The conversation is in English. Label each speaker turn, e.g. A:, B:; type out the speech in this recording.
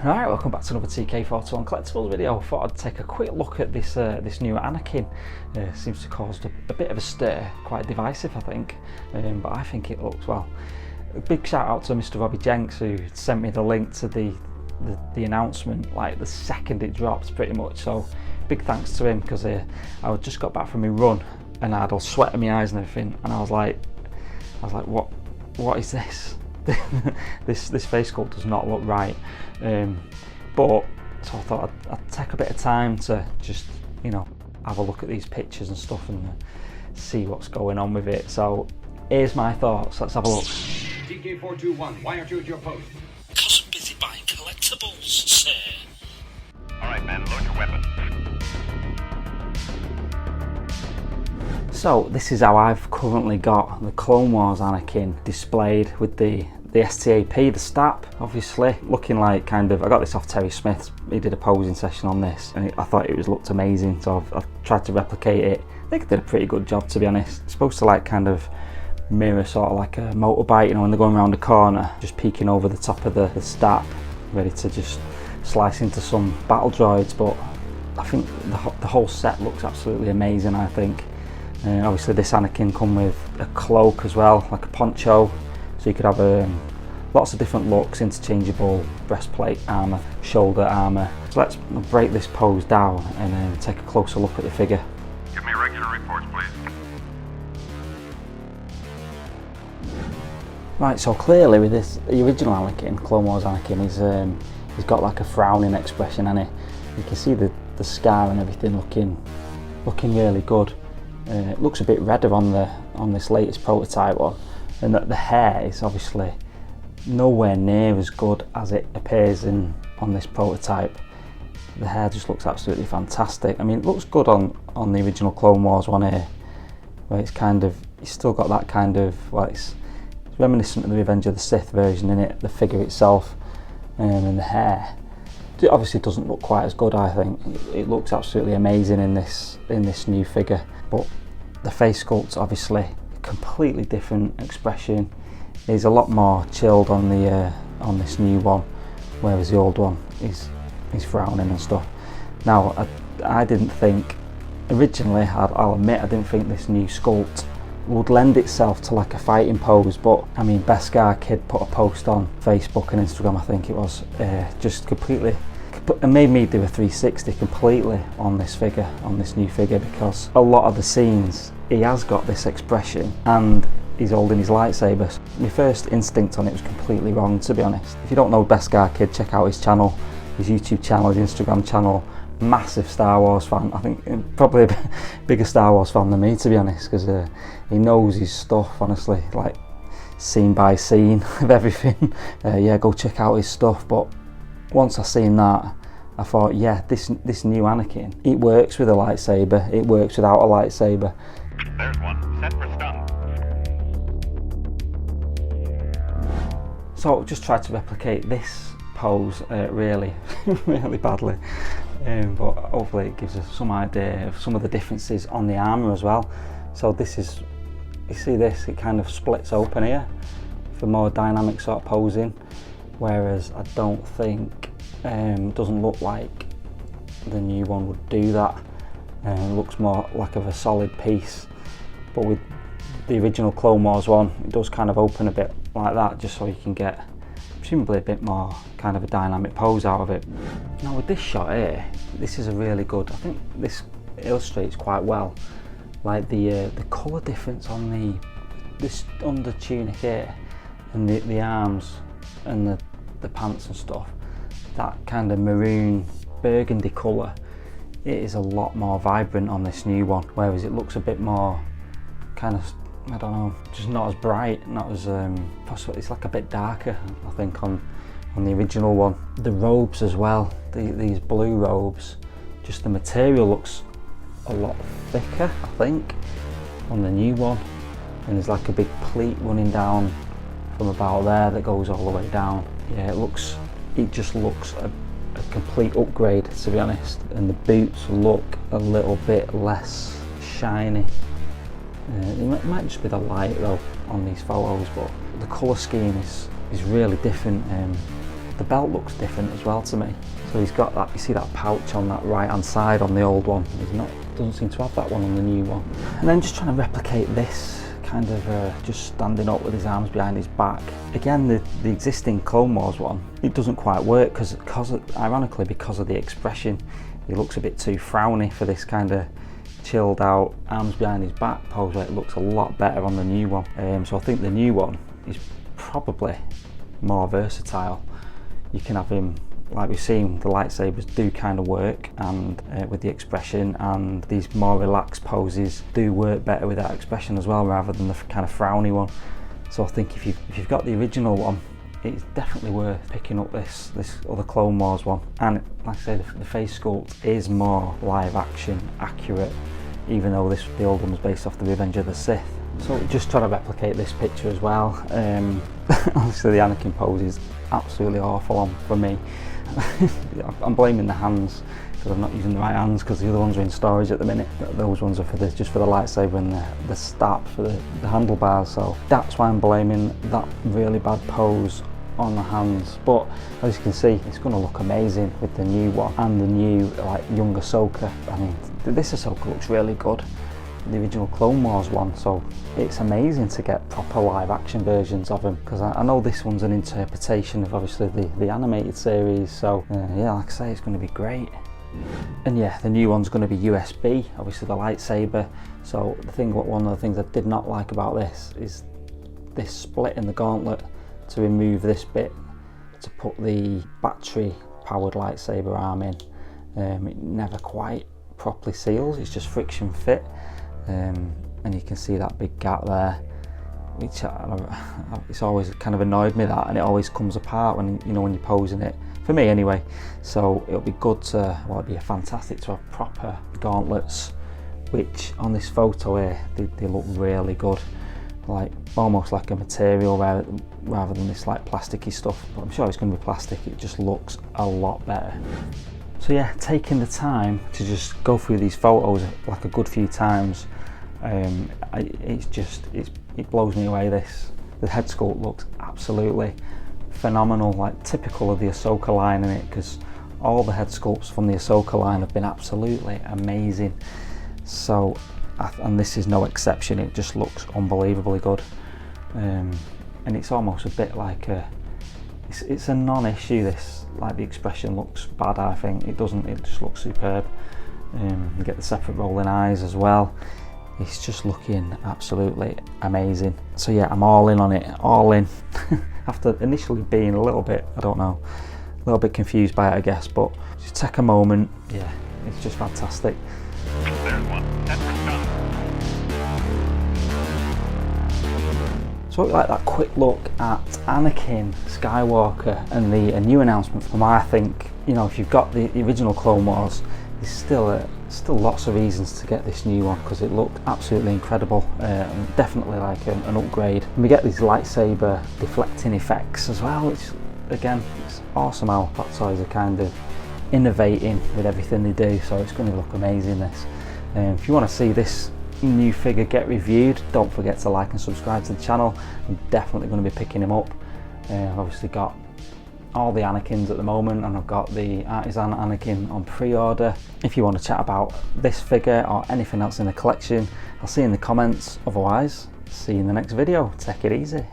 A: Right, welcome back to another TK41 collectibles video. Thought I'd take a quick look at this this new Anakin. Seems to cause a bit of a stir, quite divisive I think, but I think it looks well. A big shout out to Mr. Robbie Jenks who sent me the link to the announcement like the second it dropped pretty much, so big thanks to him because I just got back from my run and I had all sweat in my eyes and everything, and I was like what is this? this face sculpt does not look right, but so I thought I'd take a bit of time to just, you know, have a look at these pictures and stuff and see what's going on with it. So here's my thoughts, let's have a look.
B: TK421, why aren't you at your post?
C: Because I'm busy buying collectibles, sir.
B: Alright man, load your weapon.
A: So this is how I've currently got the Clone Wars Anakin displayed with the STAP, the STAP, obviously looking like kind of, I got this off Terry Smith, he did a posing session on this and I thought it looked amazing, so I've tried to replicate it. I think I did a pretty good job, to be honest. It's supposed to like kind of mirror sort of like a motorbike, you know, when they're going around a corner, just peeking over the top of the STAP, ready to just slice into some battle droids. But I think the whole set looks absolutely amazing, I think. Obviously this Anakin come with a cloak as well, like a poncho, so you could have lots of different looks, interchangeable breastplate armour, shoulder armour. So let's break this pose down and take a closer look at the figure.
B: Give me regular reports, please.
A: Right, so clearly with this, the original Anakin, Clone Wars Anakin, he's got like a frowning expression, and you can see the scar and everything looking really good. It looks a bit redder on this latest prototype one, and that the hair is obviously nowhere near as good as it appears on this prototype. The hair just looks absolutely fantastic. I mean, it looks good on the original Clone Wars one here, where it's still got that kind of, well, it's reminiscent of the Revenge of the Sith version in it, the figure itself, and the hair. It obviously doesn't look quite as good, I think. It looks absolutely amazing in this new figure, but the face sculpt's obviously a completely different expression. He's a lot more chilled on this new one, whereas the old one is frowning and stuff. Now, I didn't think originally, I'll admit, I didn't think this new sculpt would lend itself to like a fighting pose, but I mean, Beskar Kid put a post on Facebook and Instagram, I think it was, just completely, and made me do a 360 completely on this figure, on this new figure, because a lot of the scenes he has got this expression and he's holding his lightsaber. My first instinct on it was completely wrong, to be honest. If you don't know Beskar Kid, check out his channel, his YouTube channel, his Instagram channel. Massive Star Wars fan, I think probably a bigger Star Wars fan than me, to be honest, because he knows his stuff, honestly, like scene by scene of everything. Yeah, go check out his stuff. But once I seen that, I thought, yeah, this new Anakin, it works with a lightsaber, it works without a lightsaber.
B: There's one, set for stun.
A: So just tried to replicate this pose really, really badly. But hopefully it gives us some idea of some of the differences on the armour as well. So this is, you see this, it kind of splits open here for more dynamic sort of posing, whereas I don't think, doesn't look like the new one would do that. It looks more like of a solid piece, but with the original Clone Wars one, it does kind of open a bit like that, just so you can get presumably a bit more kind of a dynamic pose out of it. Now with this shot here, this is a really good, I think this illustrates quite well like the colour difference on this under tunic here and the arms and the pants and stuff. That kind of maroon burgundy colour, it is a lot more vibrant on this new one, whereas it looks a bit more kind of, I don't know, just not as bright, not as possible. It's like a bit darker, I think, on the original one. The robes as well, these blue robes, just the material looks a lot thicker, I think, on the new one. And there's like a big pleat running down from about there that goes all the way down. Yeah, it just looks a complete upgrade, to be honest. And the boots look a little bit less shiny. It might just be the light though on these photos, but the colour scheme is really different. the belt looks different as well to me. So he's got that, you see that pouch on that right hand side on the old one. Doesn't seem to have that one on the new one. And then just trying to replicate this, kind of just standing up with his arms behind his back. Again, the existing Clone Wars one, it doesn't quite work ironically because of the expression. He looks a bit too frowny for this kind of chilled out arms behind his back pose, where it looks a lot better on the new one. So I think the new one is probably more versatile. You can have him, like we've seen, the lightsabers do kind of work, and with the expression, and these more relaxed poses do work better with that expression as well, rather than the kind of frowny one. So I think if you've got the original one, it's definitely worth picking up this other Clone Wars one. And like I say, the face sculpt is more live action accurate, even though the old one was based off the Revenge of the Sith. So just trying to replicate this picture as well. Obviously the Anakin pose is absolutely awful for me. I'm blaming the hands, because I'm not using the right hands, because the other ones are in storage at the minute. Those ones are just for the lightsaber and the stab for the handlebars, so that's why I'm blaming that really bad pose on the hands. But as you can see, it's going to look amazing with the new one and the new like young Ahsoka. I mean, this Ahsoka looks really good, the original Clone Wars one, so it's amazing to get proper live action versions of him, because I know this one's an interpretation of obviously the animated series. So yeah, like I say, it's going to be great. And yeah, the new one's going to be USB, obviously the lightsaber. So one of the things I did not like about this is this split in the gauntlet to remove this bit to put the battery powered lightsaber arm in. It never quite properly seals, it's just friction fit, and you can see that big gap there, which it's always kind of annoyed me that, and it always comes apart when when you're posing it, for me anyway. So it'll be good to, well, it'd be fantastic to have proper gauntlets, which on this photo here they look really good, like almost like a material rather than this like plasticky stuff. But I'm sure it's going to be plastic, it just looks a lot better. So yeah, taking the time to just go through these photos like a good few times, it blows me away. The head sculpt looks absolutely phenomenal, like typical of the Ahsoka line in it, because all the head sculpts from the Ahsoka line have been absolutely amazing. So, and this is no exception, it just looks unbelievably good. And it's almost a bit like it's a non-issue, this, like the expression looks bad, I think. It doesn't, it just looks superb. You get the separate rolling eyes as well. It's just looking absolutely amazing. So yeah, I'm all in on it, all in. After initially being a little bit, I don't know, a little bit confused by it, I guess, but just take a moment. Yeah, it's just fantastic.
B: There's one. Set for stun.
A: So like that quick look at Anakin Skywalker and a new announcement from, I think, if you've got the original Clone Wars, there's still lots of reasons to get this new one, because it looked absolutely incredible. Definitely like an upgrade. And we get these lightsaber deflecting effects as well, which again, it's awesome how Hot Toys are kind of innovating with everything they do, so it's going to look amazing, this. If you want to see this new figure get reviewed, don't forget to like and subscribe to the channel. I'm definitely going to be picking him up. I've obviously got all the Anakins at the moment, and I've got the Artisan Anakin on pre-order. If you want to chat about this figure or anything else in the collection, I'll see you in the comments. Otherwise, see you in the next video. Take it easy.